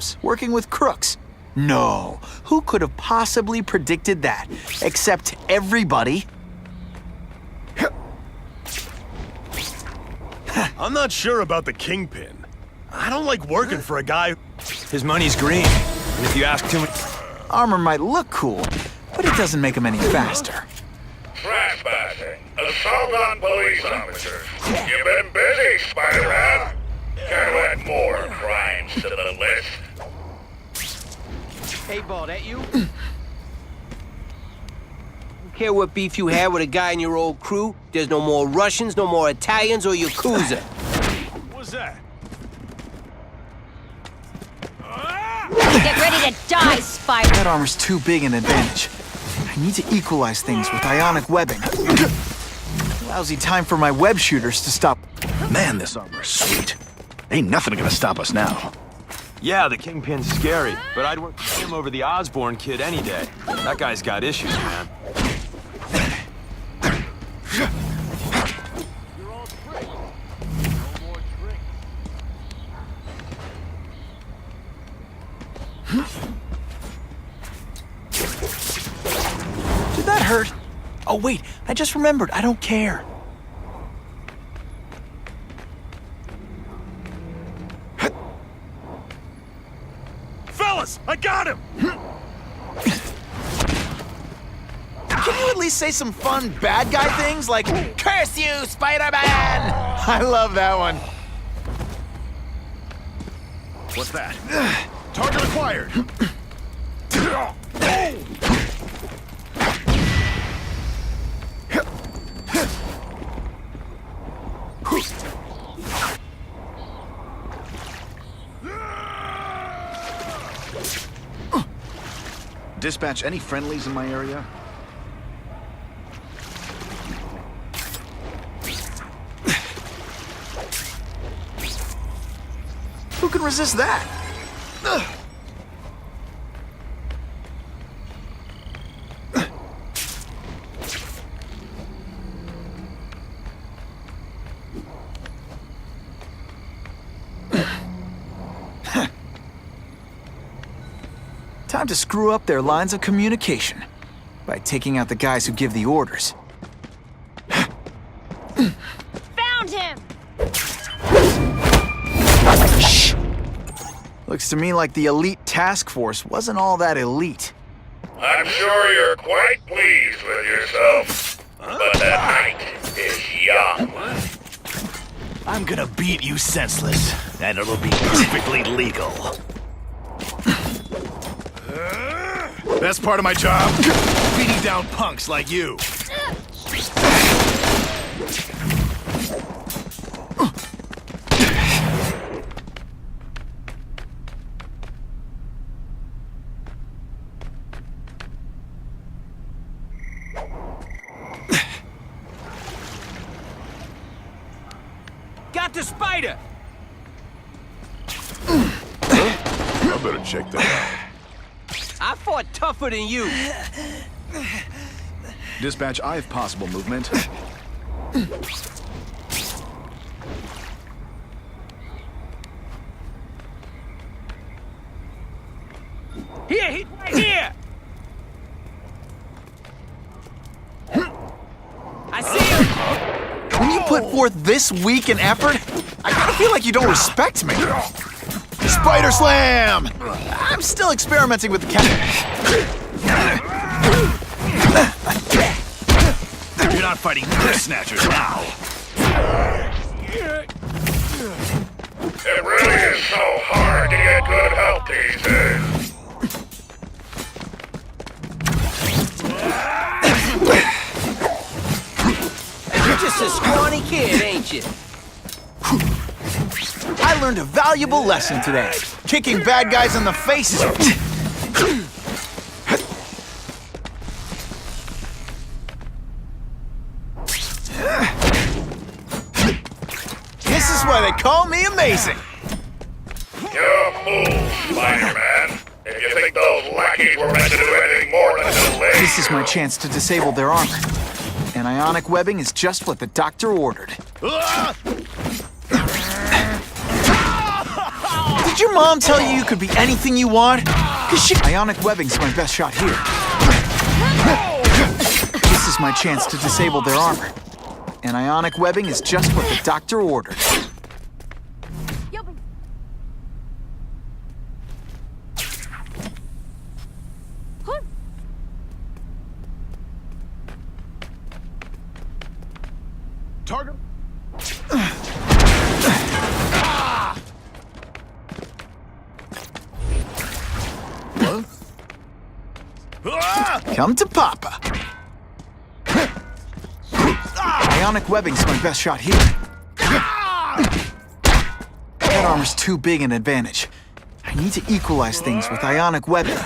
cops, working with crooks. No, who could have possibly predicted that? Except everybody. I'm not sure about the Kingpin. I don't like working for a guy. His money's green, and if you ask too much... Armor might look cool, but it doesn't make him any faster. Trespassing. Assault on police officers. You've been busy, Spider-Man. Gotta add more crimes to the list. Hey, Ball, that you? Don't care what beef you had with a guy in your old crew. There's no more Russians, no more Italians or Yakuza. What's that? Get ready to die, Spider! That armor's too big an advantage. I need to equalize things with ionic webbing. Lousy time for my web shooters to stop. Man, this armor's sweet. Ain't nothing gonna stop us now. Yeah, the Kingpin's scary, but I'd work with him over the Osborn kid any day. That guy's got issues, man. Did that hurt? Oh wait, I just remembered, I don't care. Fellas, I got him! Can you at least say some fun bad guy things like, "Curse you, Spider-Man"? I love that one. What's that? Target acquired. Dispatch any friendlies in my area? Who can resist that? Time to screw up their lines of communication by taking out the guys who give the orders. Found him! Shh! Looks to me like the elite task force wasn't all that elite. I'm sure you're quite pleased with yourself. But the night is young. I'm gonna beat you senseless, and it'll be perfectly legal. Best part of my job? Beating down punks like you. Got the Spider! I better check that out. I fought tougher than you. Dispatch, I have possible movement. Here, right here! I see him! When you put forth this weak an effort, I kinda feel like you don't respect me. Spider Slam! I'm still experimenting with the cat. You're not fighting cliff snatchers now. It really is so hard to get good help these days. You're just a scrawny kid, ain't you? I learned a valuable lesson today. Kicking bad guys in the face is... This is why they call me amazing. You're a fool, Spider-Man. If you think those lackeys were meant to do anything more than delay... This is my chance to disable their armor. And ionic webbing is just what the doctor ordered. Did Did your mom tell you you could be anything you want? 'Cause Ionic webbing's my best shot here. This is my chance to disable their armor. And ionic webbing is just what the doctor ordered. Target. Come to Papa. Ionic webbing's my best shot here. That armor's too big an advantage. I need to equalize things with ionic webbing.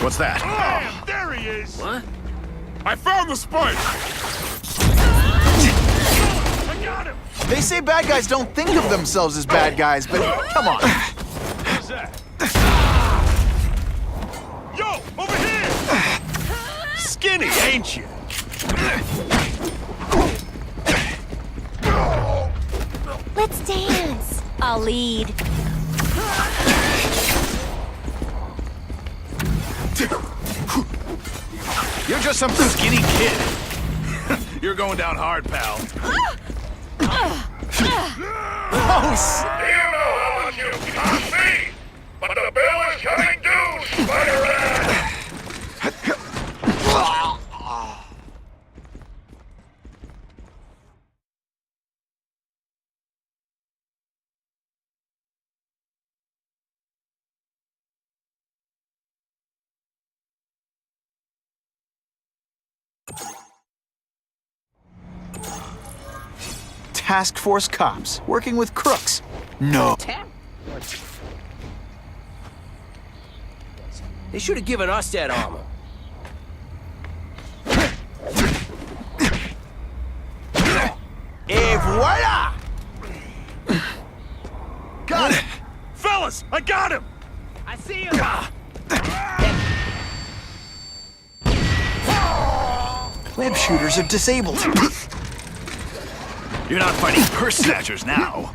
What's that? Oh, there he is! What? I found the spider! I got him! They say bad guys don't think of themselves as bad guys, but come on. Who's that? Yo, over here! Skinny, ain't you? Let's dance. I'll lead. You're just some skinny kid. You're going down hard, pal. Oh, Do you know how much you cost me? But the bill is coming due, Spider-Man! task force cops working with crooks. No. They should have given us that armor. Et voila! Got him! Fellas, I got him! I see him! Web shooters are disabled. You're not fighting purse snatchers now.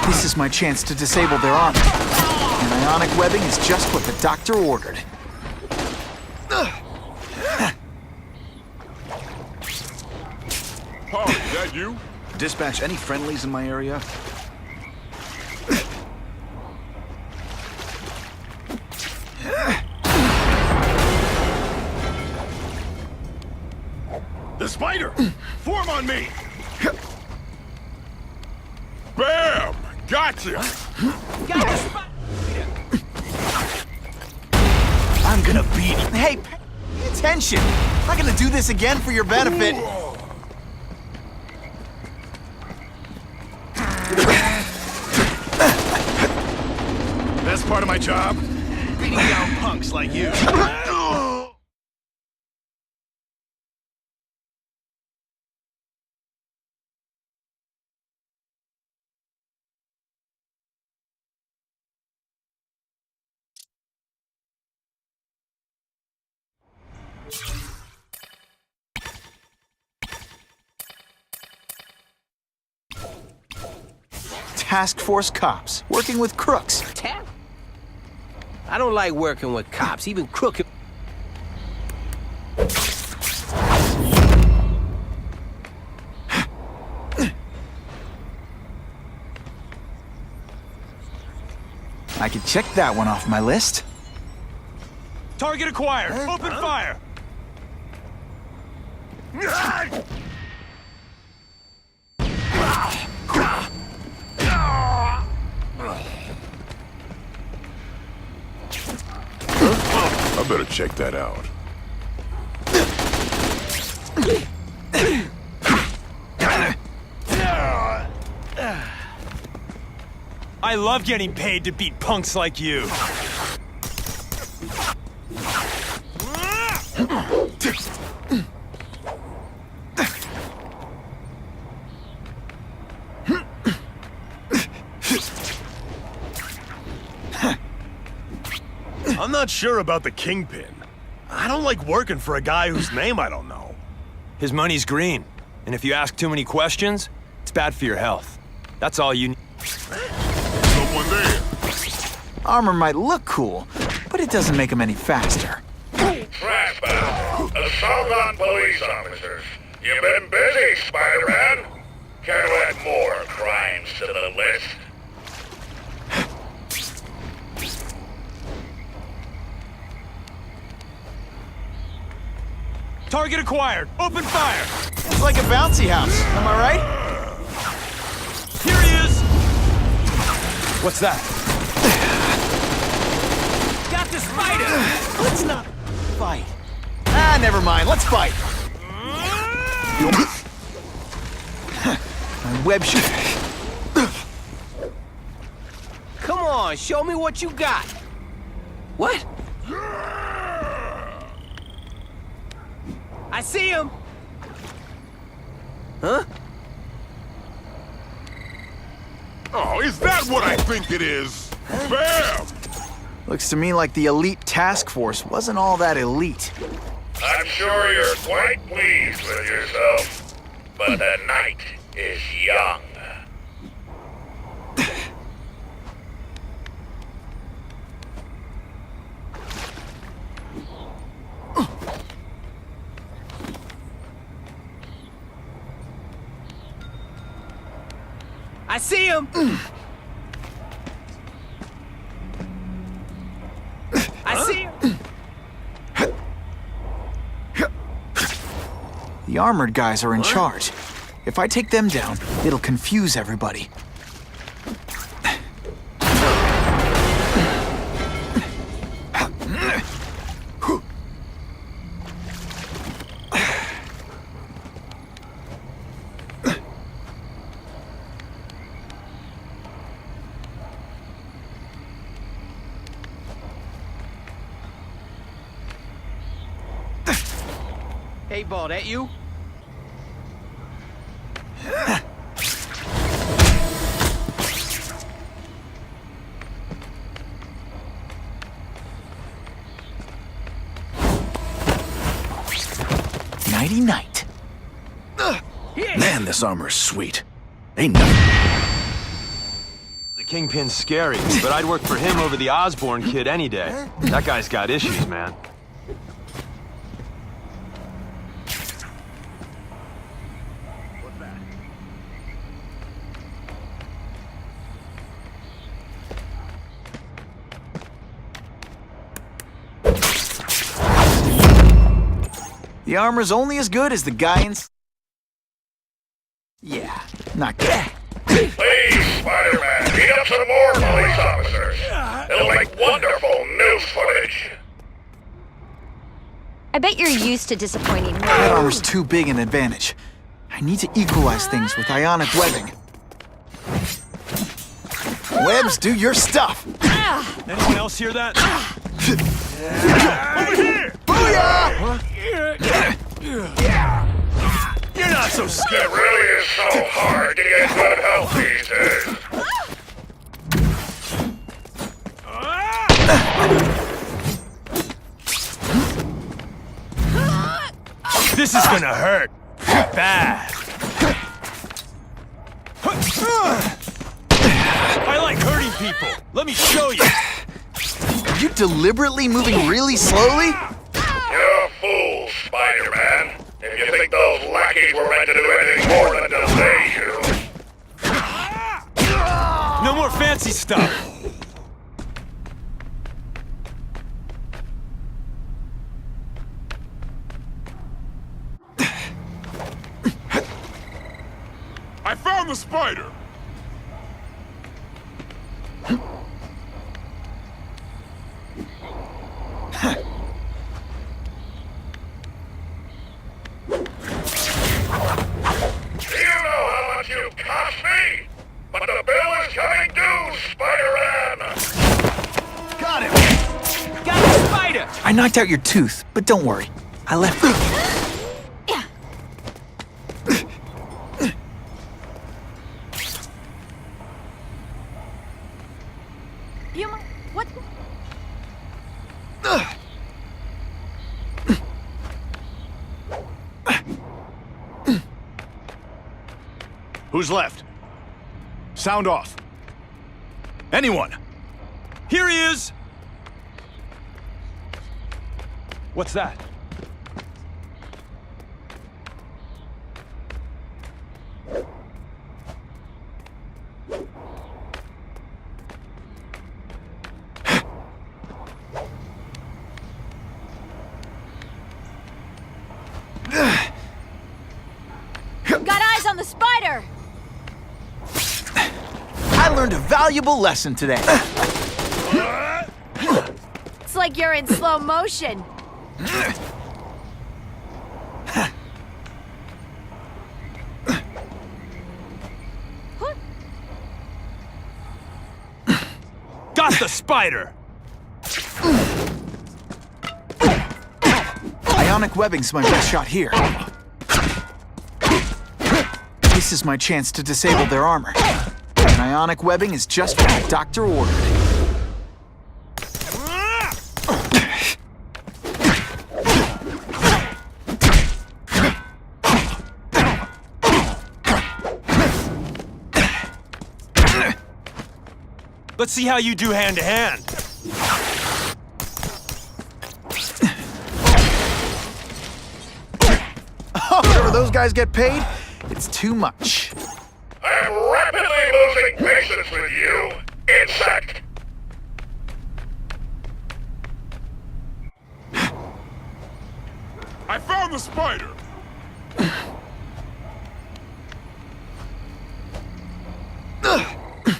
This is my chance to disable their armor. And ionic webbing is just what the doctor ordered. Oh, is that you? Dispatch any friendlies in my area? The spider! Form on me! Bam! Gotcha! I'm gonna beat you. Hey, pay attention! I'm not gonna do this again for your benefit. Best part of my job? Beating down punks like you. Task force cops working with crooks. I don't like working with cops, even crooked. I can check that one off my list. Target acquired! Open fire! I better check that out. I love getting paid to beat punks like you. I'm not sure about the Kingpin. I don't like working for a guy whose name I don't know. His money's green, and if you ask too many questions, it's bad for your health. That's all you need. Someone there. Armor might look cool, but it doesn't make him any faster. Trap, assault on police officers. You've been busy, Spider-Man. Care to add more crimes to the list? Target acquired. Open fire. It's like a bouncy house, am I right? Here he is. What's that? Got the spider! Let's not fight. Ah, never mind. Let's fight. My web shoot. Come on, show me what you got. What? I see him! Huh? Oh, is that what I think it is? Bam! Looks to me like the elite task force wasn't all that elite. I'm sure you're quite pleased with yourself, but the night is young. I see him! I see him! The armored guys are in charge. If I take them down, it'll confuse everybody. Hey, ball, that you? Nighty night. Man, this armor's sweet. Ain't nothing. The Kingpin's scary, but I'd work for him over the Osborn kid any day. That guy's got issues, man. The armor's only as good as the guy in... Yeah, not good. Please, Spider-Man, beat up some more police officers. It'll make wonderful news footage. I bet you're used to disappointing me. That armor's too big an advantage. I need to equalize things with ionic webbing. Webs, do your stuff! Anyone else hear that? Over here! Booyah! You're not so It scared. really is so hard to get good health these days. This is gonna hurt. Bad. I like hurting people. Let me show you. Are you deliberately moving really slowly? You're a fool, Spider-Man. If you think those lackeys were meant to do anything more than delay you. No more fancy stuff. I found the spider. Do you know how much you cost me? But the bill is coming due, Spider-Man. knocked out your tooth, but don't worry. I left it. What? Who's left? Sound off. Anyone? Here he is! What's that? Got eyes on the spider! I learned a valuable lesson today. It's like you're in slow motion. Got the spider! Ionic webbing's my best shot here. This is my chance to disable their armor. And ionic webbing is just what the doctor ordered. Let's see how you do hand-to-hand. Whatever those guys get paid, it's too much. I'm rapidly losing patience with you, insect. I found the spider!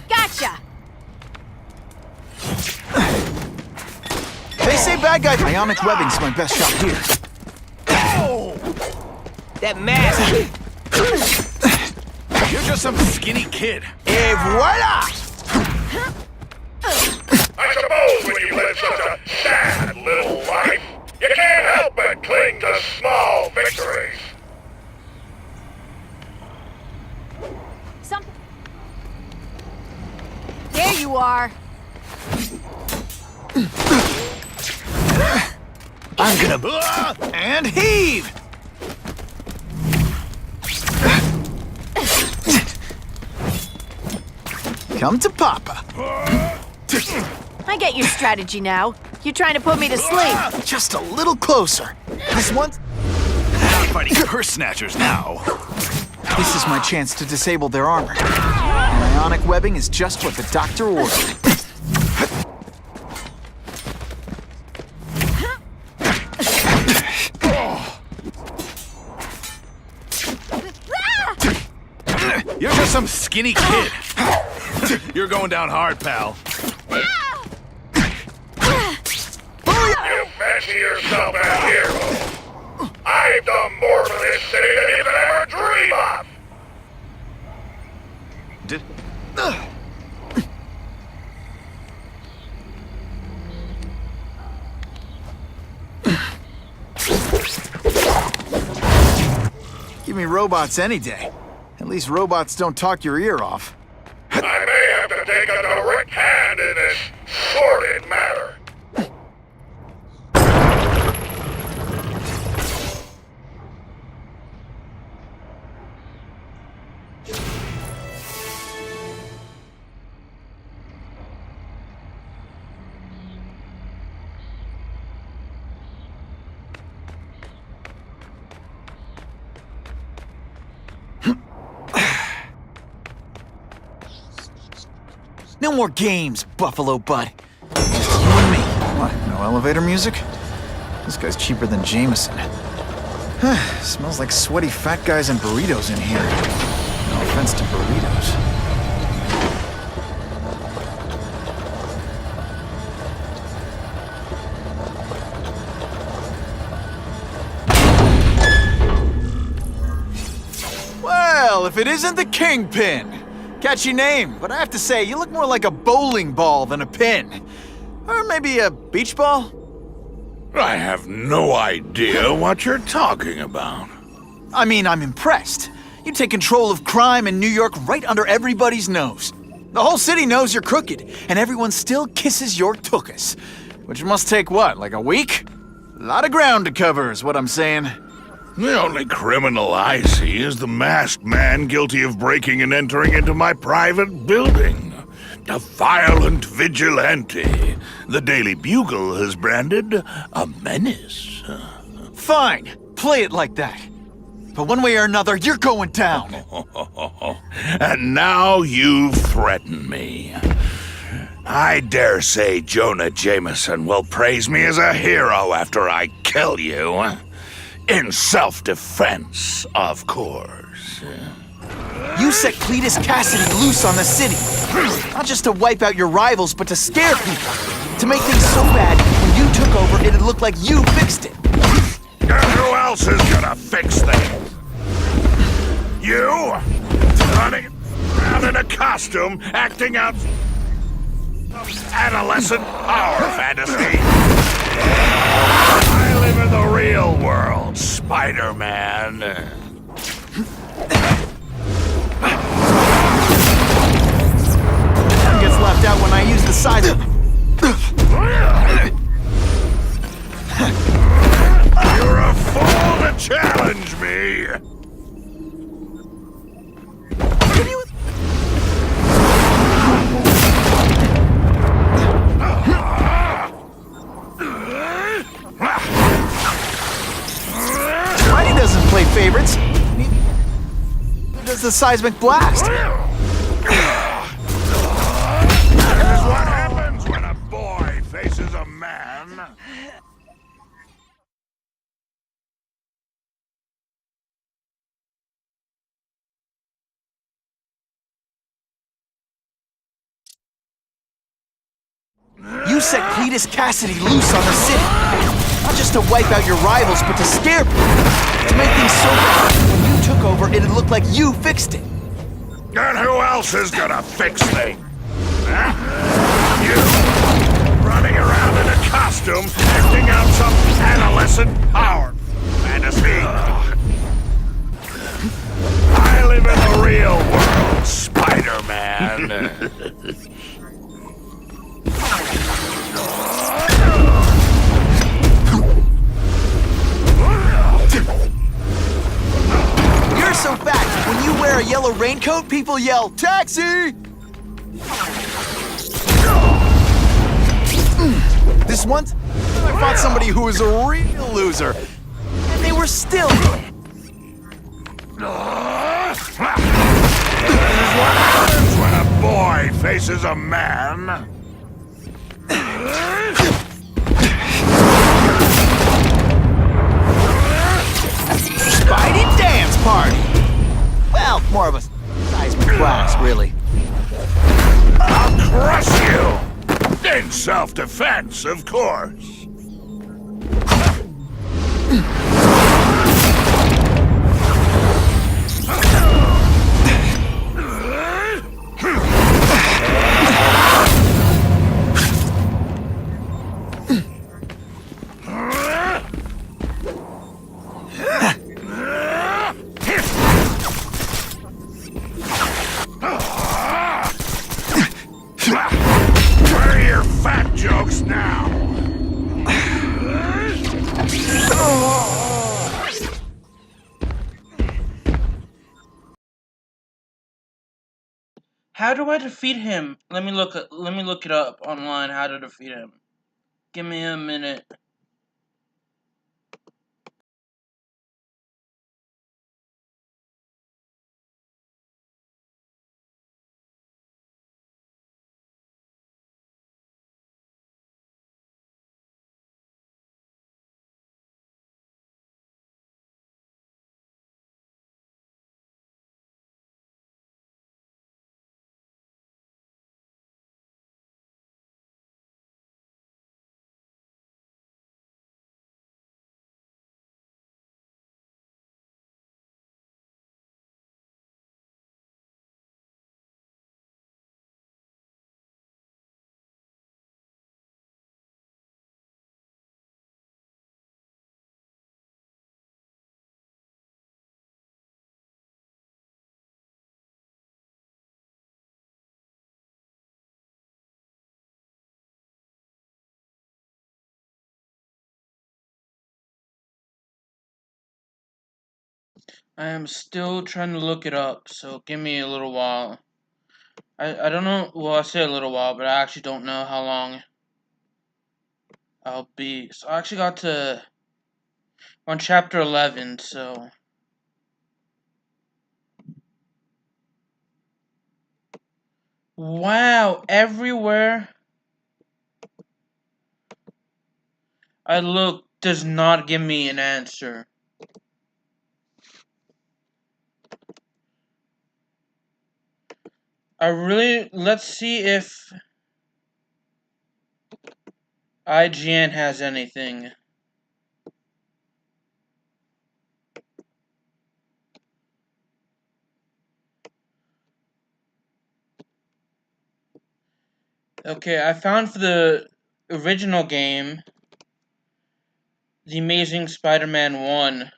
Gotcha! They say bad guys. Ionic webbing's my best shot here. That mask! You're just some skinny kid. Et voila! I suppose when you live such a sad little life, you can't help but cling to small victories. Something. There you are. I'm gonna... and heave! Come to Papa. I get your strategy now. You're trying to put me to sleep. Just a little closer. This one... Not fighting purse snatchers now. This is my chance to disable their armor. And ionic webbing is just what the doctor ordered. You're just some skinny kid. You're going down hard, pal. You fancy yourself a hero. I've done more for this city than you could ever dream of. Did... Give me robots any day. At least robots don't talk your ear off. I may have to take a direct hand in this sordid matter. No more games, Buffalo Bud. Just you and me. What, no elevator music? This guy's cheaper than Jameson. Smells like sweaty fat guys and burritos in here. No offense to burritos. Well, if it isn't the Kingpin! Catchy name, but I have to say, you look more like a bowling ball than a pin. Or maybe a beach ball? I have no idea what you're talking about. I mean, I'm impressed. You take control of crime in New York right under everybody's nose. The whole city knows you're crooked, and everyone still kisses your tuchus. Which must take what, like a week? A lot of ground to cover is what I'm saying. The only criminal I see is the masked man guilty of breaking and entering into my private building. A violent vigilante. The Daily Bugle has branded a menace. Fine, play it like that. But one way or another, you're going down. And now you threaten me. I dare say Jonah Jameson will praise me as a hero after I kill you. In self-defense, of course. You set Cletus Cassidy loose on the city. Not just to wipe out your rivals, but to scare people. To make things so bad, when you took over, it'd look like you fixed it. And who else is gonna fix things? You? Running around in a costume, acting out adolescent power fantasy. I live in the real world, Spider-Man. One gets left out when I use the size of... You're a fool to challenge me! Spidey doesn't play favorites. He does the seismic blast. This is what happens when a boy faces a man. You set Cletus Cassidy loose on the city. Not just to wipe out your rivals, but to scare people. To make things so bad, when you took over, it'd look like you fixed it. And who else is gonna fix things? Huh? You? Running around in a costume, acting out some adolescent power fantasy. I live in the real world, Spider-Man. You're so fat, when you wear a yellow raincoat, people yell, "Taxi!" This once, I fought somebody who was a real loser, and they were still... This is what happens when a boy faces a man. Spidey dance party! Well, more of a seismic blast, really. I'll crush you! In self-defense, of course. Where are your fat jokes now? How do I defeat him? Let me look it up online how to defeat him. Give me a minute. I am still trying to look it up, so give me a little while. I don't know, well, I say a little while, but I actually don't know how long I'll be. So I actually got to on chapter 11, so wow, everywhere I look does not give me an answer. Let's see if IGN has anything. Okay, I found for the original game, The Amazing Spider-Man 1.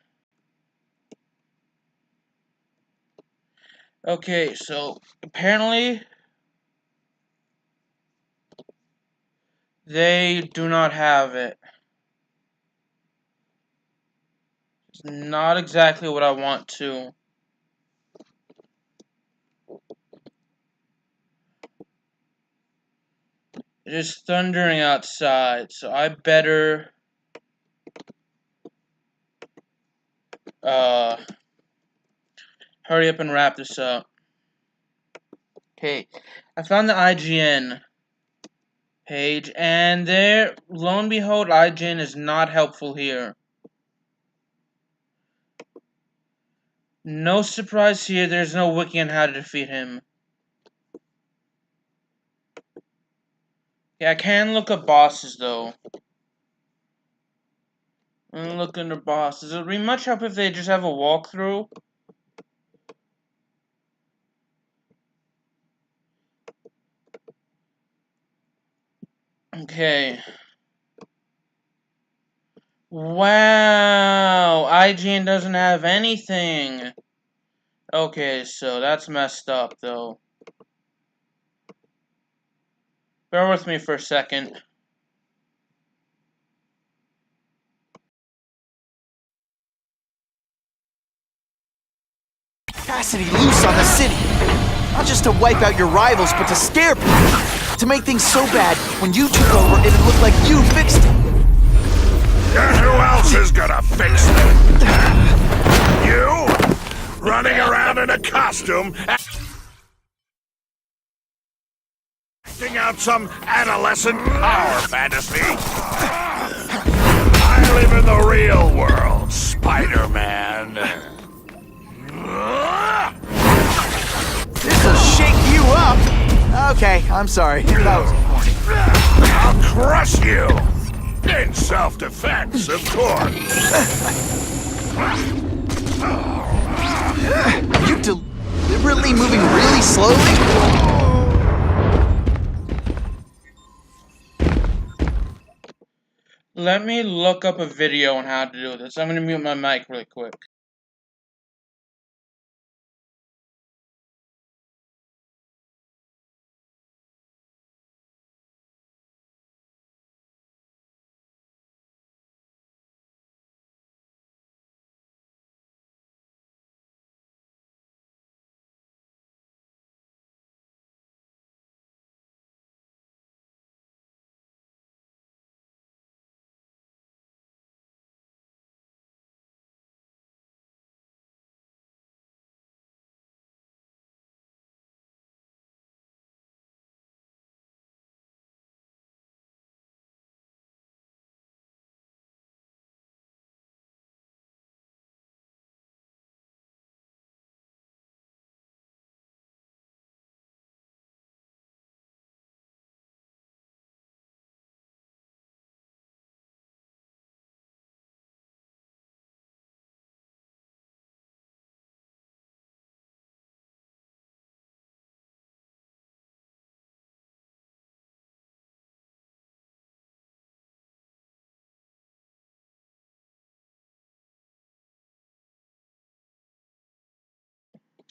Okay, so apparently they do not have it. It's not exactly what I want to. It is thundering outside, so I better hurry up and wrap this up. Okay, I found the IGN page, and there, lo and behold, IGN is not helpful here. No surprise here, there's no wiki on how to defeat him. Yeah, I can look up bosses, though. And look under bosses. It would be much help if they just have a walkthrough. Okay. Wow! IGN doesn't have anything. Okay, so that's messed up, though. Bear with me for a second. Capacity loose on the city. Not just to wipe out your rivals, but to scare people. To make things so bad, when you took over, it'd look like you fixed it. And who else is gonna fix it? You? Running around in a costume, acting out some adolescent power fantasy? I live in the real world, Spider-Man. This'll shake you up. Okay, I'm sorry. That was corny. I'll crush you! In self-defense, of course. Are you deliberately moving really slowly? Let me look up a video on how to do this. I'm gonna mute my mic really quick.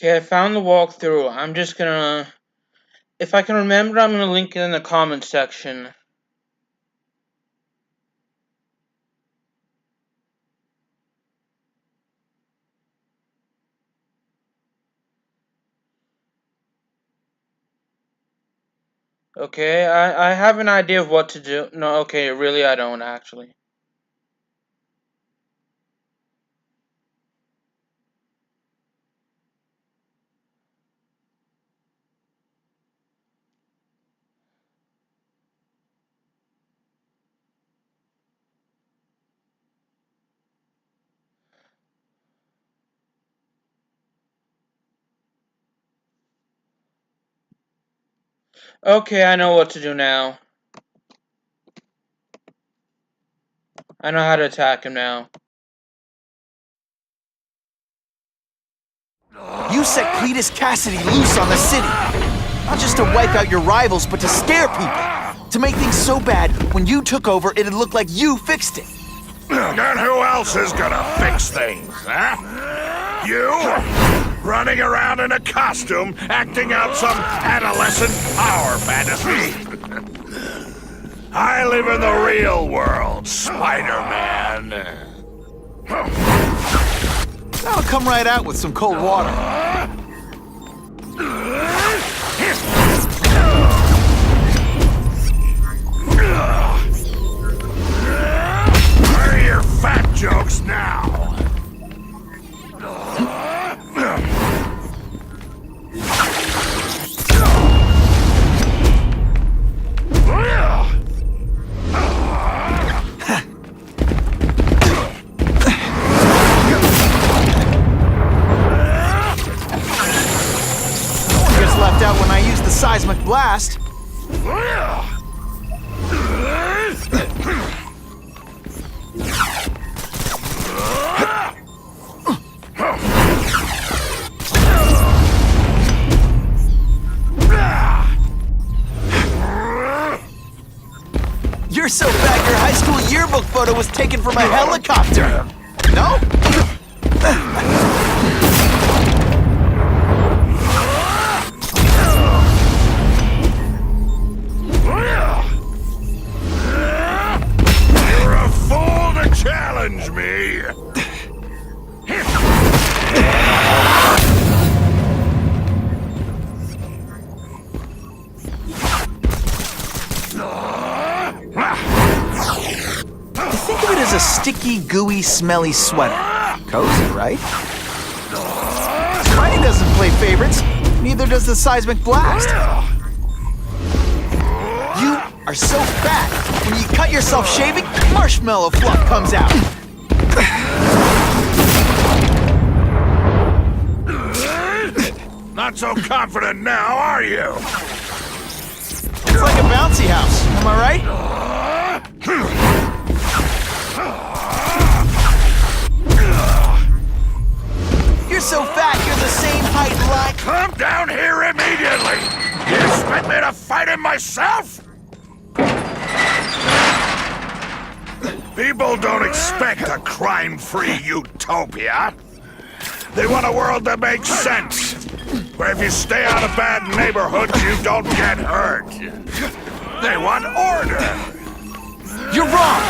Okay, I found the walkthrough. I'm just gonna... If I can remember, I'm gonna link it in the comment section. Okay, I have an idea of what to do. No, okay, really I don't actually. Okay, I know what to do now. I know how to attack him now. You set Cletus Cassidy loose on the city. Not just to wipe out your rivals, but to scare people. To make things so bad, when you took over, it'd look like you fixed it. And who else is gonna fix things, huh? You? Running around in a costume, acting out some adolescent power fantasy. I live in the real world, Spider-Man. I'll come right out with some cold water. Where are your fat jokes now? Left out when I used the seismic blast. You're so fat your high school yearbook photo was taken from a helicopter. No? Challenge me! Think of it as a sticky, gooey, smelly sweater. Cozy, right? Spidey doesn't play favorites. Neither does the seismic blast. You are so fat. When you cut yourself shaving, marshmallow fluff comes out. Not so confident now, are you? It's like a bouncy house, am I right? You're so fat, you're the same height like... Come down here immediately! You expect me to fight him myself? People don't expect a crime-free utopia. They want a world that makes sense, where if you stay out of bad neighborhoods, you don't get hurt. They want order. You're wrong!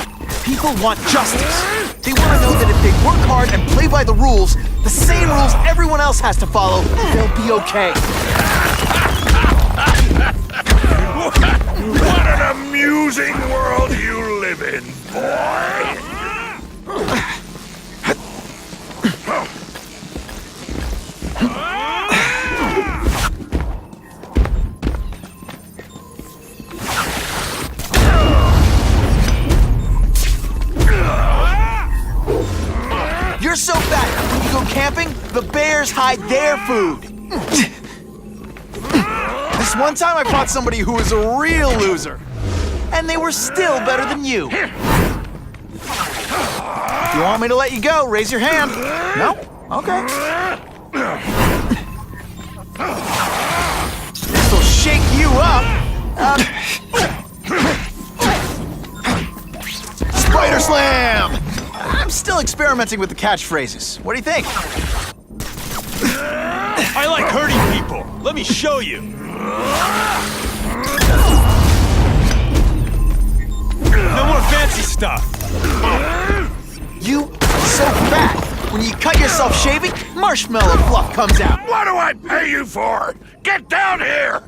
People want justice. They want to know that if they work hard and play by the rules, the same rules everyone else has to follow, they'll be okay. What an amusing world you live in, boy! You're so fat, when you go camping, the bears hide their food. This one time I fought somebody who was a real loser. And they were still better than you. If you want me to let you go, raise your hand. No? Okay. This'll shake you up. Spider Slam! I'm still experimenting with the catchphrases. What do you think? I like hurting people. Let me show you. No more fancy stuff. You are so fat. When you cut yourself shaving, marshmallow fluff comes out. What do I pay you for? Get down here!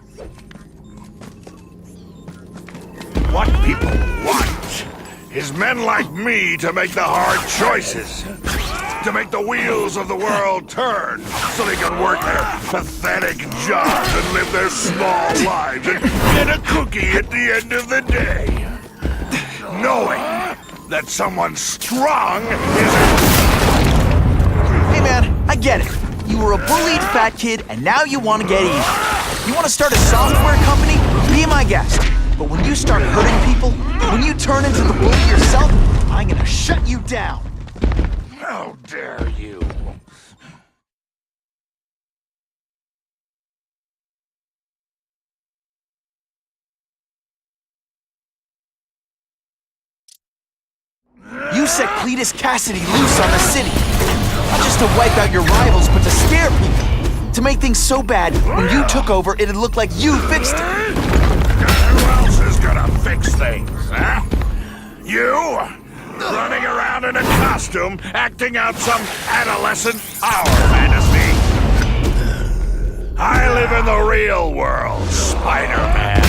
What people want is men like me to make the hard choices. To make the wheels of the world turn so they can work their pathetic jobs and live their small lives and get a cookie at the end of the day. Knowing that someone strong is... Hey man, I get it. You were a bullied fat kid and now you want to get even. You want to start a software company? Be my guest. But when you start hurting people, when you turn into the bully yourself, I'm gonna shut you down. How dare you? You set Cletus Cassidy loose on the city. Not just to wipe out your rivals, but to scare people. To make things so bad, when you took over, it'd look like you fixed it. Who else is gonna fix things, huh? You? Running around in a costume, acting out some adolescent hour fantasy. I live in the real world, Spider-Man.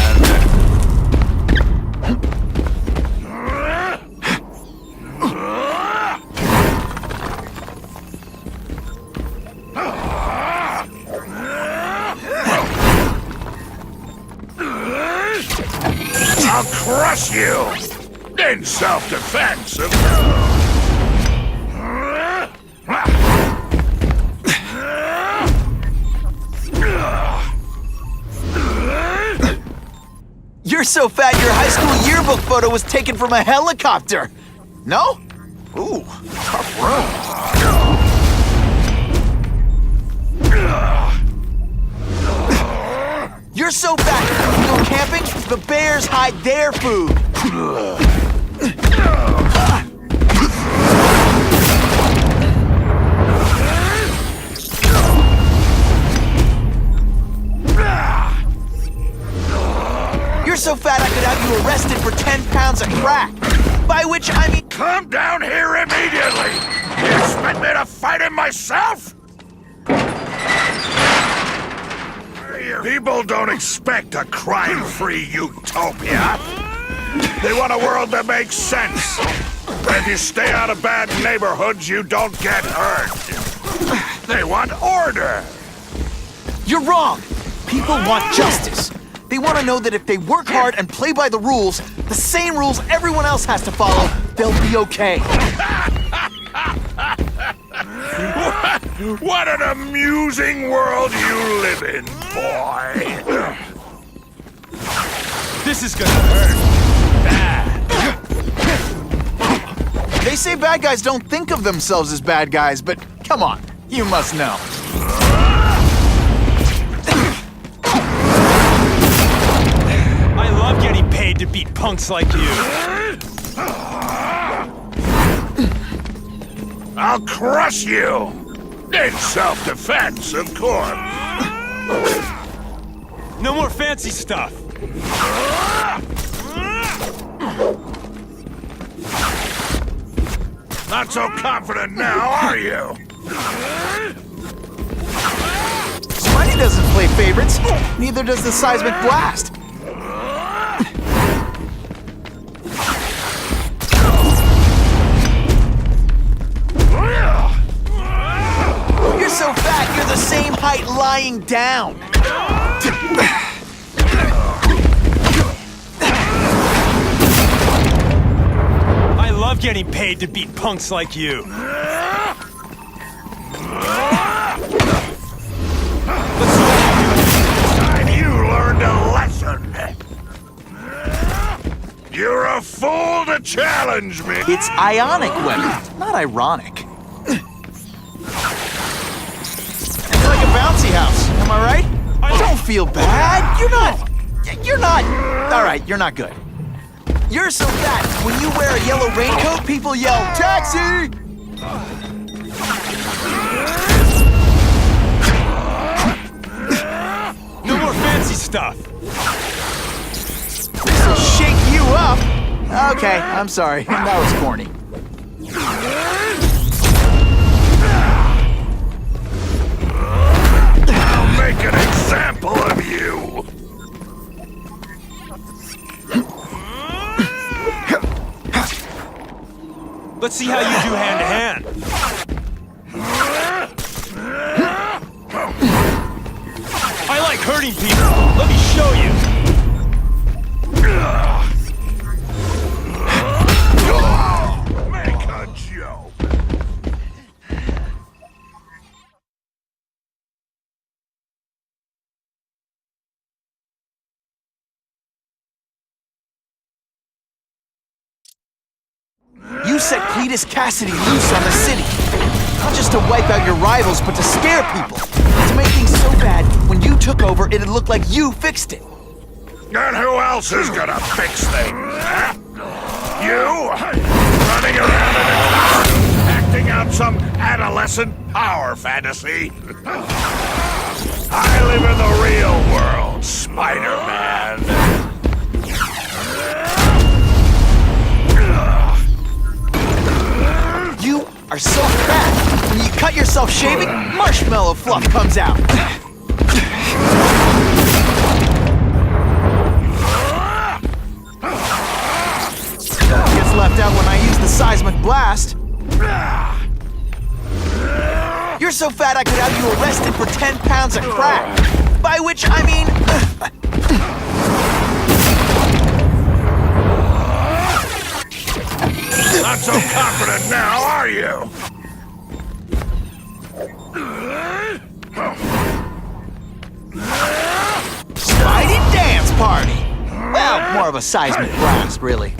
I'll crush you! In self-defense, of You're so fat your high school yearbook photo was taken from a helicopter. No? Ooh, tough room. You're so fat, when you go camping, the bears hide their food. You're so fat I could have you arrested for 10 pounds of crack. By which I mean... Come down here immediately! You expect me to fight him myself? People don't expect a crime-free utopia. They want a world that makes sense. If you stay out of bad neighborhoods, you don't get hurt. They want order. You're wrong. People want justice. They want to know that if they work hard and play by the rules, the same rules everyone else has to follow, they'll be okay. What an amusing world you live in, boy. This is gonna hurt. They say bad guys don't think of themselves as bad guys, but come on, you must know. I love getting paid to beat punks like you. I'll crush you! In self-defense, of course. No more fancy stuff. Not so confident now, are you? Spidey doesn't play favorites, neither does the seismic blast. You're so fat, you're the same height lying down. I love getting paid to beat punks like you. Time you learned a lesson. You're a fool to challenge me. It's ionic weapon, not ironic. It's like a bouncy house, am I right? Don't feel bad. You're not. All right, you're not good. You're so fat, when you wear a yellow raincoat, people yell, "Taxi!" No more fancy stuff. This'll shake you up. Okay, I'm sorry, that was corny. I'll make an example of you. Let's see how you do hand-to-hand. I like hurting people. Let me show you. Make a joke. You set Cletus Cassidy loose on the city. Not just to wipe out your rivals, but to scare people. To make things so bad, when you took over, it'd look like you fixed it. And who else is gonna fix things, huh? You? Running around in a costume, acting out some adolescent power fantasy? I live in the real world, Spider-Man. You are so fat. When you cut yourself shaving, marshmallow fluff comes out. Gets left out when I use the seismic blast. You're so fat I could have you arrested for 10 pounds of crack. By which I mean... Not so confident now, are you? Spidey dance party! Well, more of a seismic blast, really.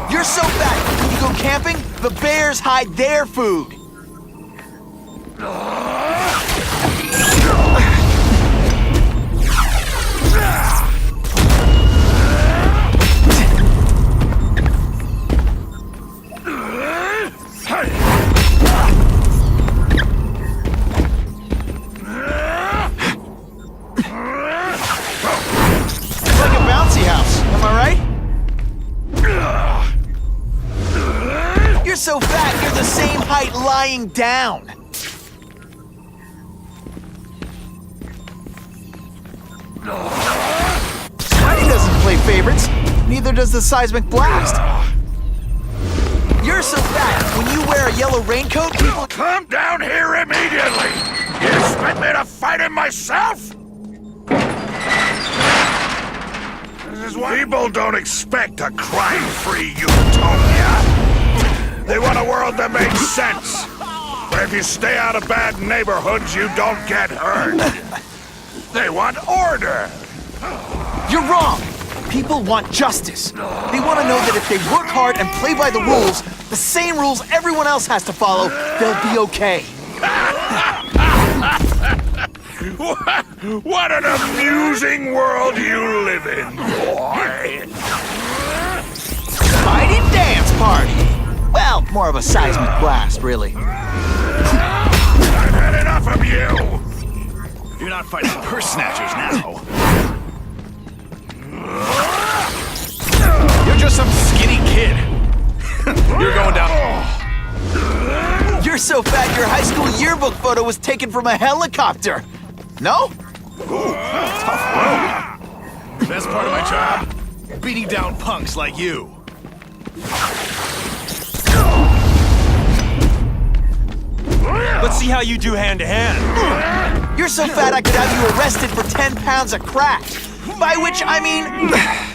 You're so fat, when you go camping, the bears hide their food. It's like a bouncy house, am I right? You're so fat, you're the same height lying down. Spidey doesn't play favorites. Neither does the seismic blast. You're so fat, when you wear a yellow raincoat, people... Come down here immediately! You expect me to fight him myself? This is why people don't expect a crime-free utopia. They want a world that makes sense. Where if you stay out of bad neighborhoods, you don't get hurt. They want order. You're wrong! People want justice. They want to know that if they work hard and play by the rules, the same rules everyone else has to follow, they'll be okay. What an amusing world you live in, boy. Spidey dance party! Well, more of a seismic blast, really. I've had enough of you. You're not fighting purse snatchers now. You're just some skinny kid. You're going down. You're so fat your high school yearbook photo was taken from a helicopter. No? Tough road. Best part of my job? Beating down punks like you. Let's see how you do hand-to-hand. You're so fat I could have you arrested for 10 pounds of crack. By which I mean...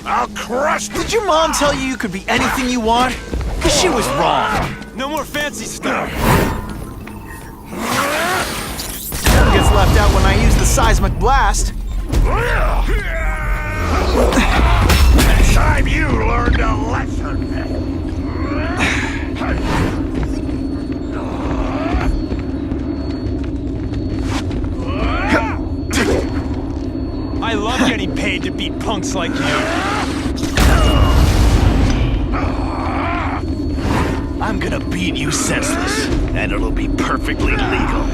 I'll crush you. Did your mom tell you could be anything you want? 'Cause she was wrong. No more fancy stuff. Gets left out when I use the seismic blast. Next time you learned a lesson. I love getting paid to beat punks like you. I'm gonna beat you senseless, and it'll be perfectly legal.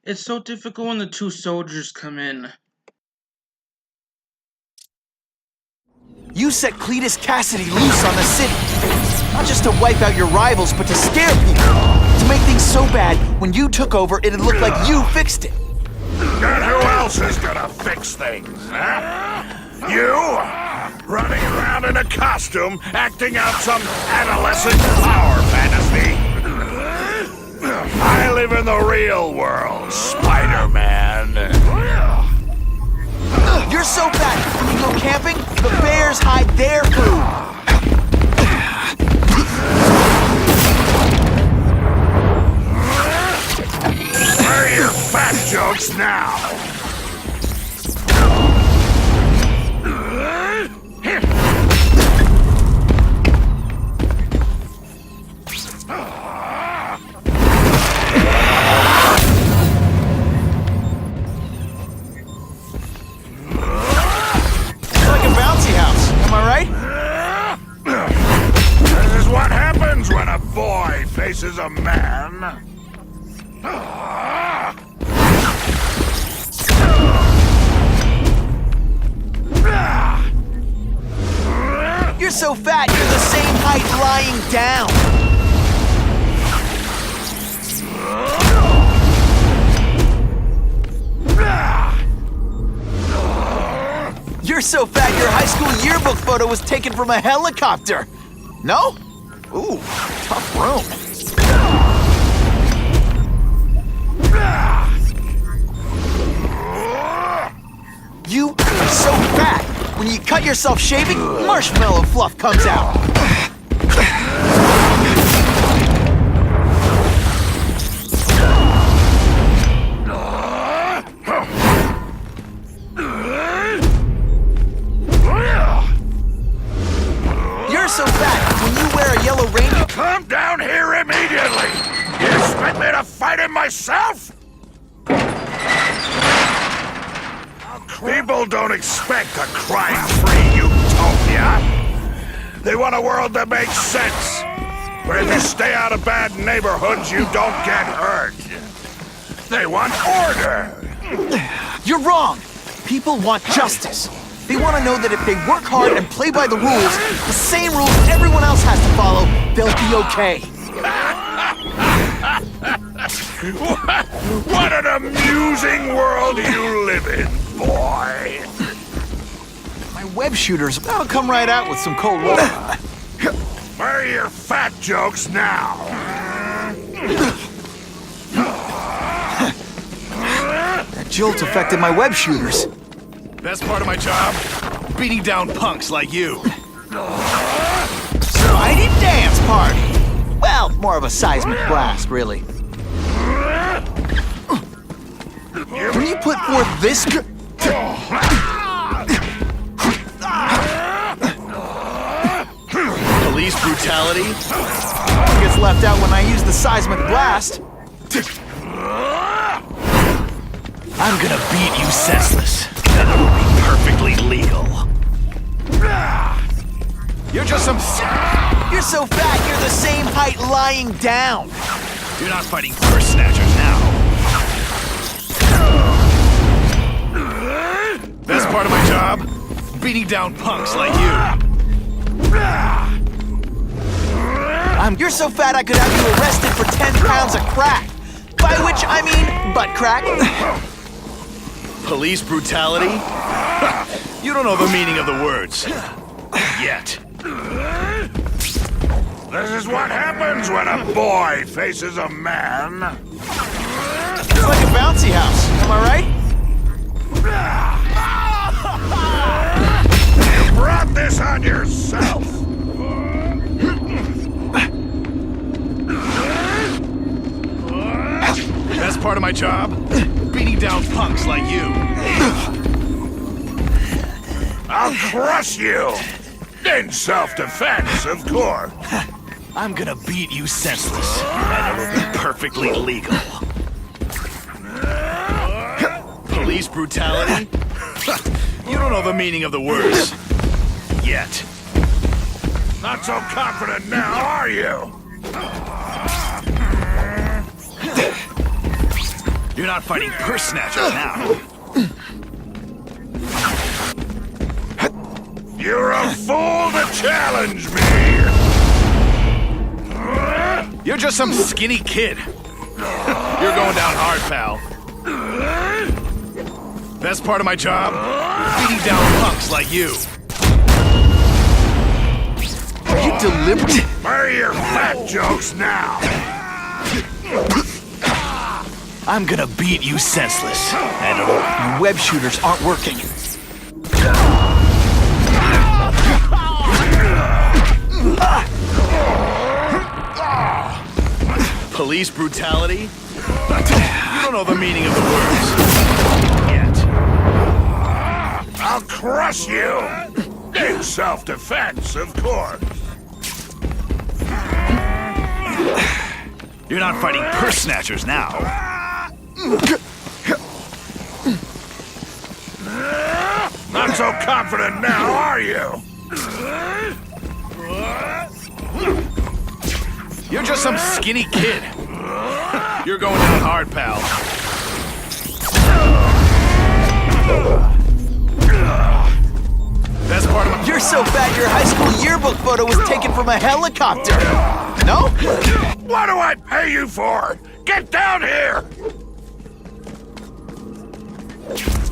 It's so difficult when the two soldiers come in. You set Cletus Cassidy loose on the city. Not just to wipe out your rivals, but to scare people. To make things so bad, when you took over, it'd look like you fixed it. And who else is gonna fix things, huh? You? Running around in a costume, acting out some adolescent power fantasy? I live in the real world, Spider-Man. You're so fat, when you go camping, the bears hide their food. Where are your fat jokes now? It's like a bouncy house, am I right? This is what happens when a boy faces a man. You're so fat, you're the same height lying down. You're so fat, your high school yearbook photo was taken from a helicopter. No? Ooh, tough room. You are so fat. When you cut yourself shaving, marshmallow fluff comes out. You're so fat. When you wear a yellow ranger, Come down here immediately! You expect me to fight him myself? People don't expect a crime-free utopia. They want a world that makes sense, where if you stay out of bad neighborhoods, you don't get hurt. They want order. you're wrong. People want justice. They want to know that if they work hard and play by the rules, the same rules everyone else has to follow, they'll be okay. What an amusing world you live in, boy. My web shooters, that'll come right out with some cold water. Where are your fat jokes now? That jolt affected my web shooters. Best part of my job? Beating down punks like you. Mighty dance party. Well, more of a seismic blast, really. When you put forth this... Police brutality? gets left out when I use the seismic blast. I'm gonna beat you senseless. And it'll be perfectly legal. You're just some... You're so fat, you're the same height lying down. You're not fighting purse snatchers now. Best part of my job? Beating down punks like you. You're so fat I could have you arrested for 10 pounds of crack. By which I mean butt crack. Police brutality? You don't know the meaning of the words. Yet. This is what happens when a boy faces a man. It's like a bouncy house, am I right? You brought this on yourself. Best part of my job? Beating down punks like you. I'll crush you. In self-defense, of course. I'm gonna beat you senseless, and it'll be perfectly legal. Police brutality? You don't know the meaning of the words. Yet. Not so confident now, are you? You're not fighting purse snatchers now. You're a fool to challenge me! You're just some skinny kid. You're going down hard, pal. Best part of my job? Beating down punks like you. Are you deliberate? Where are your fat jokes now? I'm gonna beat you senseless. And Your web shooters aren't working. police brutality? You don't know the meaning of the words. Yet. I'll crush you! In self-defense, of course. You're not fighting purse snatchers now. Not so confident now, are you? You're just some skinny kid. You're going down hard, pal. Best part of my... You're so fat your high school yearbook photo was taken from a helicopter. No? What do I pay you for? Get down here!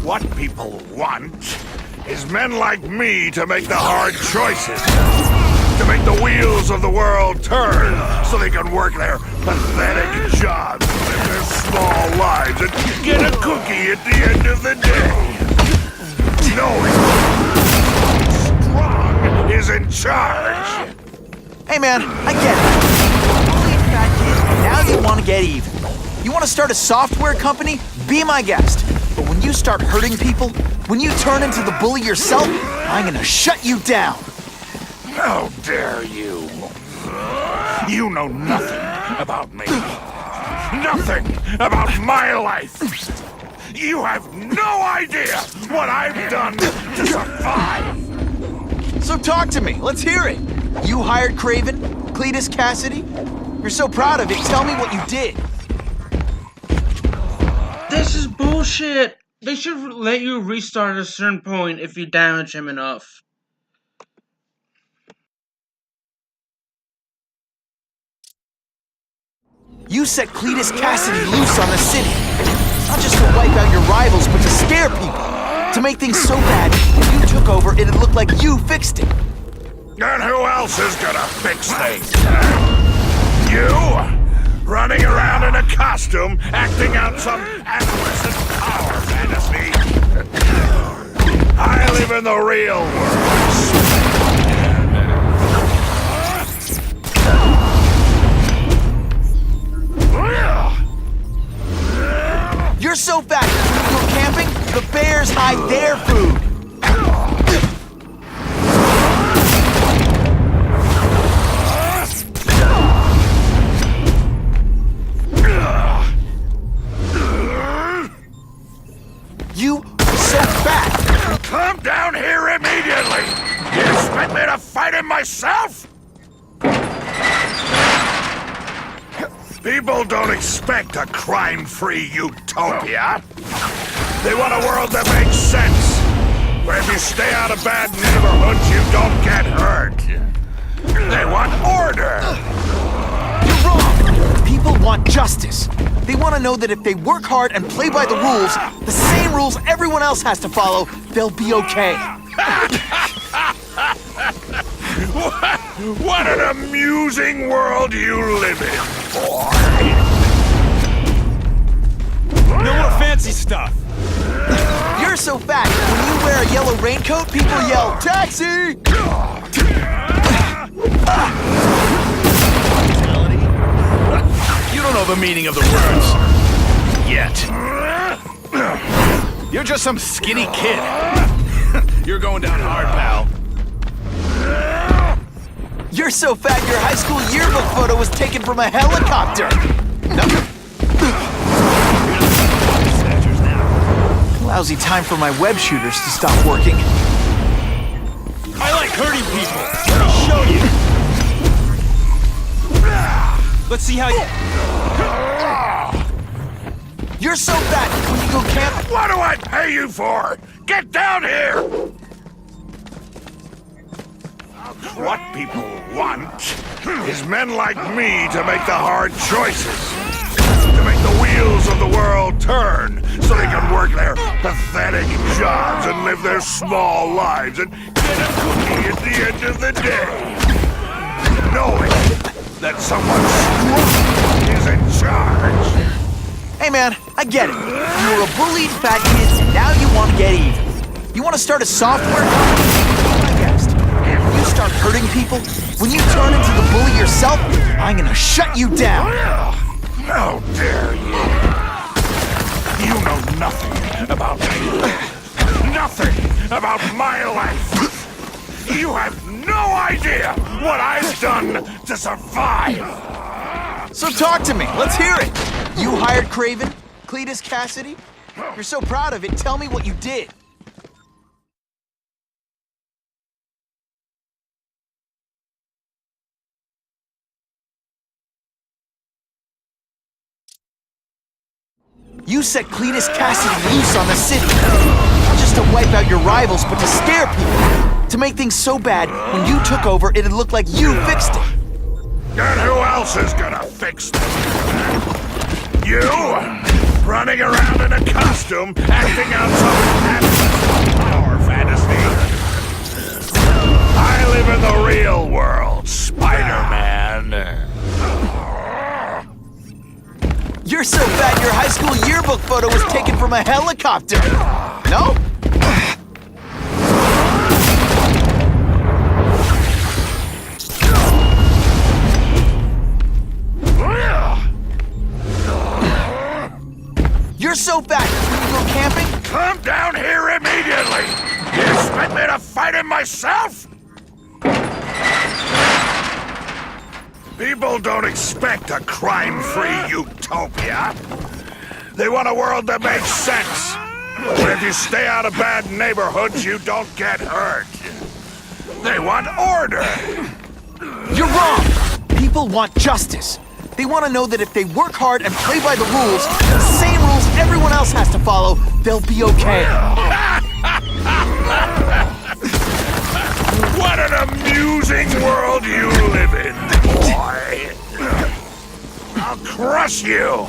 What people want is men like me to make the hard choices. To make the wheels of the world turn so they can work their pathetic jobs, live their small lives, and get a cookie at the end of the day. Knowing strong is in charge. Hey man, I get it. Bully a fat kid, and now you want to get even. You want to start a software company? Be my guest. But when you start hurting people, when you turn into the bully yourself, I'm gonna shut you down. How dare you? You know nothing about me. Nothing about my life. You have no idea what I've done to survive. So talk to me. Let's hear it. You hired Craven, Cletus Cassidy? You're so proud of it. Tell me what you did. This is bullshit. They should let you restart at a certain point if you damage him enough. You set Cletus Cassidy loose on the city. Not just to wipe out your rivals, but to scare people. To make things so bad, when you took over, it'd look like you fixed it. And who else is gonna fix things? You? Running around in a costume, acting out some adolescent power fantasy. I live in the real world. You're so fat, when you're camping, the bears hide their food. You are so fat. Come down here immediately! You expect me to fight him myself? People don't expect a crime-free utopia. They want a world that makes sense, where if you stay out of bad neighborhoods, you don't get hurt. They want order. You're wrong. People want justice. They want to know that if they work hard and play by the rules, the same rules everyone else has to follow, they'll be okay. What an amusing world you live in, boy. No more fancy stuff. You're so fat, when you wear a yellow raincoat, people yell, "Taxi!" You don't know the meaning of the words. Yet. You're just some skinny kid. You're going down hard, pal. You're so fat your high school yearbook photo was taken from a helicopter. Snatchers now. Lousy time for my web shooters to stop working. I like hurting people. Let me show you. Let's see how you... You're so fat when you go camping. What do I pay you for? Get down here! What people want is men like me to make the hard choices. To make the wheels of the world turn so they can work their pathetic jobs and live their small lives and get a cookie at the end of the day. Knowing that someone strong is in charge. Hey man, I get it. You were a bullied fat kid and now you want to get even. You want to start a software company? I guessed. When you start hurting people, when you turn into the bully yourself, I'm gonna shut you down. How dare you? You know nothing about me. Nothing about my life. You have no idea what I've done to survive. So talk to me. Let's hear it. You hired Craven, Cletus Cassidy? You're so proud of it. Tell me what you did. You set Cletus Cassidy loose on the city. Not just to wipe out your rivals, but to scare people. To make things so bad, when you took over, it'd look like you fixed it. And who else is gonna fix this? You? Running around in a costume, acting out some power fantasy. I live in the real world, Spider-Man. You're so fat your high school yearbook photo was taken from a helicopter. No? You're so fat when you go camping? Come down here immediately! You expect me to fight him myself? People don't expect a crime-free utopia. They want a world that makes sense. Where if you stay out of bad neighborhoods, you don't get hurt. They want order. You're wrong! People want justice. They want to know that if they work hard and play by the rules, the same rules everyone else has to follow, they'll be okay. What an amusing world you live in, boy! I'll crush you!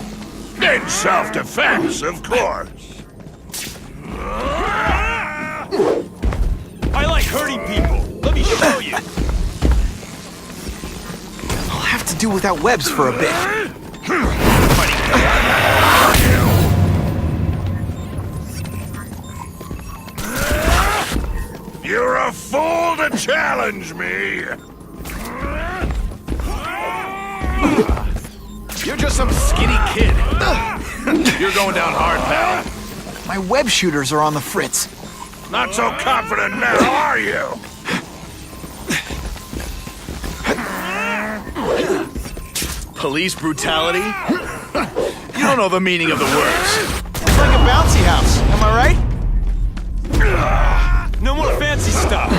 In self-defense, of course. I like hurting people. Let me show you. I'll have to do without webs for a bit. You're a fool to challenge me! You're just some skinny kid. You're going down hard, pal. My web shooters are on the fritz. Not so confident now, are you? Police brutality? You don't know the meaning of the words. It's like a bouncy house, am I right? No more fancy stuff.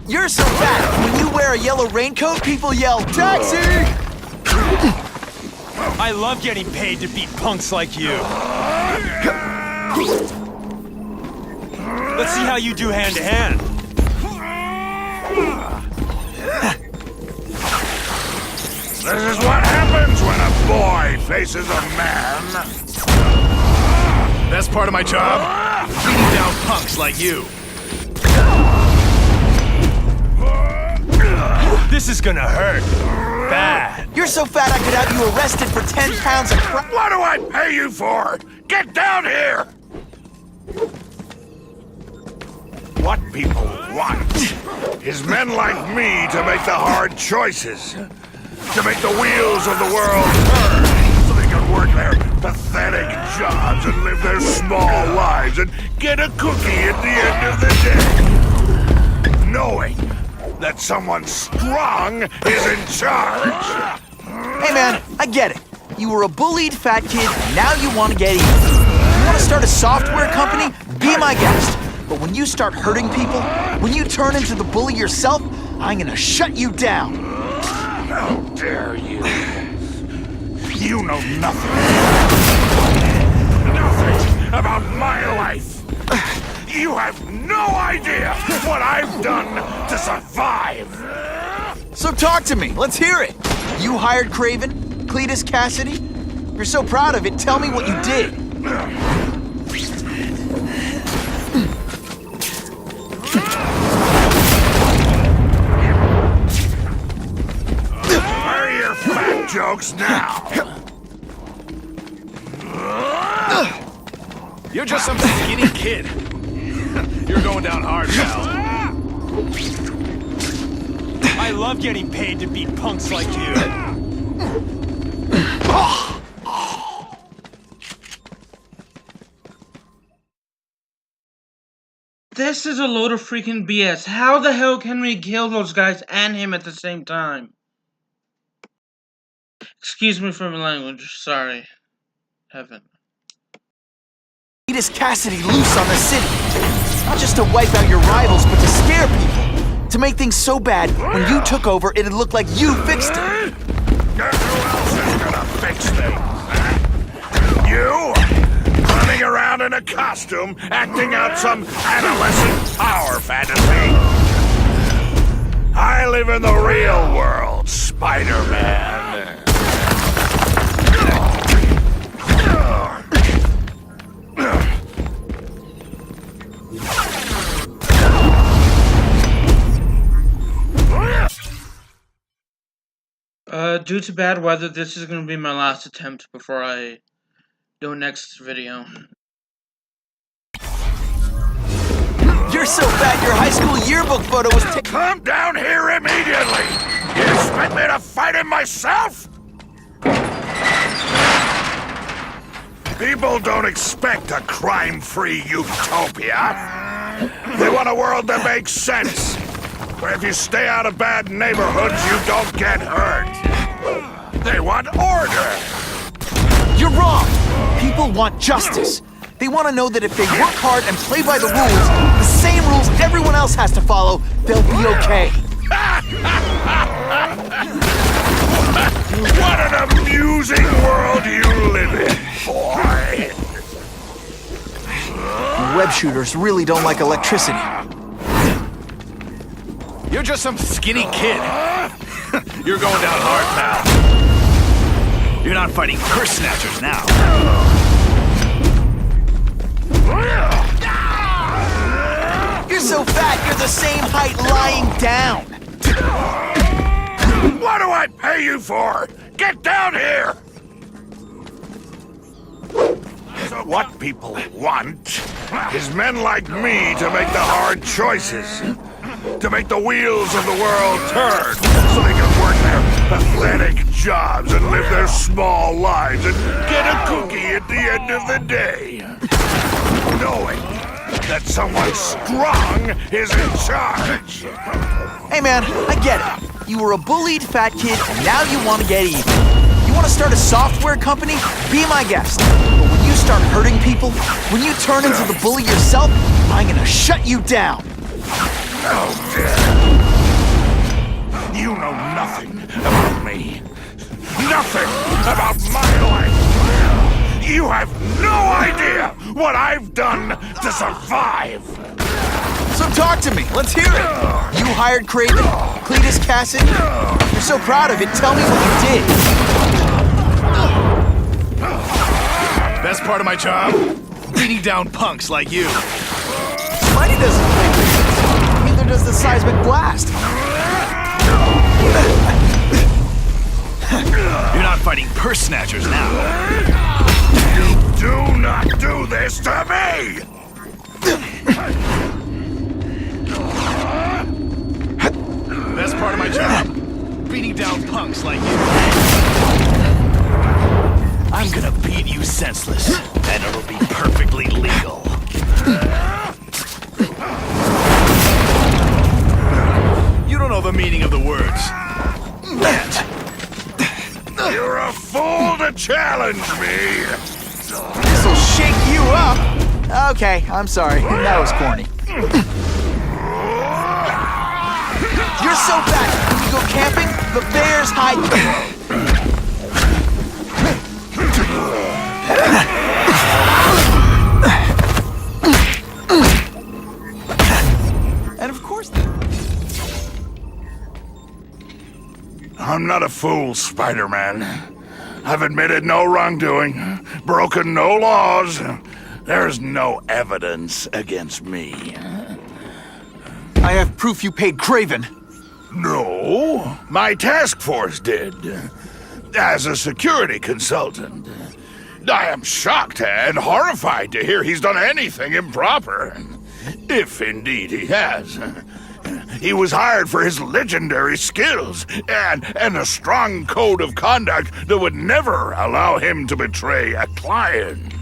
You're so fat, when you wear a yellow raincoat, people yell, "Taxi!" I love getting paid to beat punks like you. Let's see how you do hand-to-hand. This is what happens when a boy faces a man. Best part of my job? Beating down punks like you. This is gonna hurt. Bad. You're so fat I could have you arrested for 10 pounds of crap. What do I pay you for? Get down here! What people want is men like me to make the hard choices. To make the wheels of the world turn so they can work their pathetic jobs and live their small lives and get a cookie at the end of the day. Knowing that someone strong is in charge. Hey man, I get it. You were a bullied fat kid, and now you want to get even. You want to start a software company? Be my guest. But when you start hurting people, when you turn into the bully yourself, I'm gonna shut you down. How dare you? You know nothing. Nothing about my life. You have no idea what I've done to survive. So talk to me. Let's hear it. You hired Craven, Cletus Cassidy? You're so proud of it. Tell me what you did. Where are your fat jokes now? You're just some skinny kid. You're going down hard, pal. I love getting paid to beat punks like you. This is a load of freaking BS. How the hell can we kill those guys and him at the same time? Excuse me for my language. Sorry. Heaven. Cletus Cassidy loose on the city. Not just to wipe out your rivals, but to scare people. To make things so bad, when you took over, it'd look like you fixed it. Guess who else is gonna fix things? You? Running around in a costume, acting out some adolescent power fantasy. I live in the real world, Spider-Man. Due to bad weather, this is gonna be my last attempt before I do next video. You're so fat your high school yearbook photo was taken. Come down here immediately! You expect me to fight him myself? People don't expect a crime-free utopia. They want a world that makes sense, where if you stay out of bad neighborhoods, you don't get hurt. They want order. You're wrong. People want justice. They want to know that if they work hard and play by the rules, the same rules everyone else has to follow, they'll be okay. What an amusing world you live in, boy. Web shooters really don't like electricity. You're just some skinny kid. You're going down hard, pal. You're not fighting purse snatchers now. You're so fat, you're the same height lying down. What do I pay you for? Get down here! So what people want is men like me to make the hard choices. To make the wheels of the world turn so they can work their pathetic jobs and live their small lives and get a cookie at the end of the day. Knowing that someone strong is in charge. Hey man, I get it. You were a bullied fat kid and now you want to get even. You want to start a software company? Be my guest. But when you start hurting people, when you turn into the bully yourself, I'm gonna shut you down. Oh, dear. You know nothing about me. Nothing about my life. You have no idea what I've done to survive. So talk to me. Let's hear it. You hired Craven, Cletus Cassidy. You're so proud of it. Tell me what you did. Best part of my job? Beating down punks like you. Money doesn't play favorites. Neither does the seismic blast. You're not fighting purse snatchers now. You do not do this to me! Best part of my job? Beating down punks like you. I'm gonna beat you senseless, and it'll be perfectly legal. You don't know the meaning of the words. Yet. You're a fool to challenge me! This'll shake you up. Okay, I'm sorry. That was corny. You're so fat. When you go camping, the bears hide you. not a fool, Spider-Man. I've admitted no wrongdoing, broken no laws. There's no evidence against me. I have proof you paid Craven. No, my task force did. As a security consultant. I am shocked and horrified to hear he's done anything improper. If indeed he has. He was hired for his legendary skills and a strong code of conduct that would never allow him to betray a client.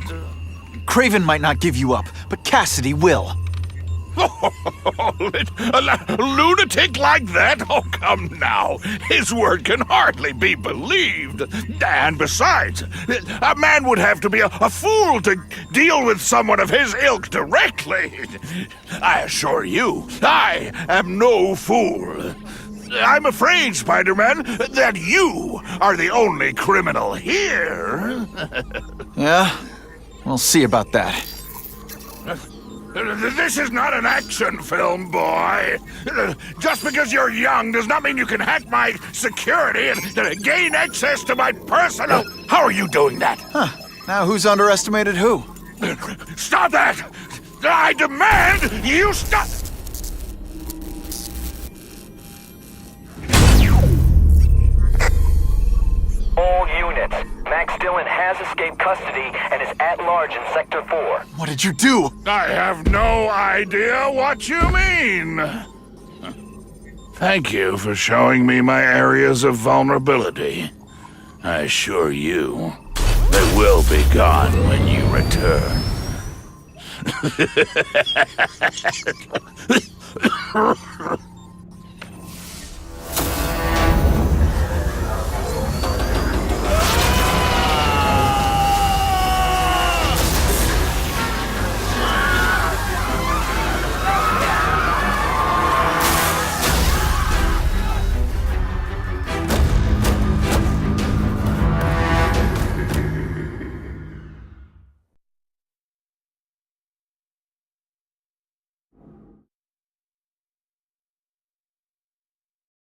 Craven might not give you up, but Cassidy will. A lunatic like that? Oh, come now. His word can hardly be believed. And besides, a man would have to be a fool to deal with someone of his ilk directly. I assure you, I am no fool. I'm afraid, Spider-Man, that you are the only criminal here. Yeah? We'll see about that. This is not an action film, boy. Just because you're young does not mean you can hack my security and gain access to my personal... How are you doing that? Huh. Now who's underestimated who? Stop that! I demand you stop... All units. Max Dillon has escaped custody and is at large in Sector 4. What did you do? I have no idea what you mean. Thank you for showing me my areas of vulnerability. I assure you, they will be gone when you return.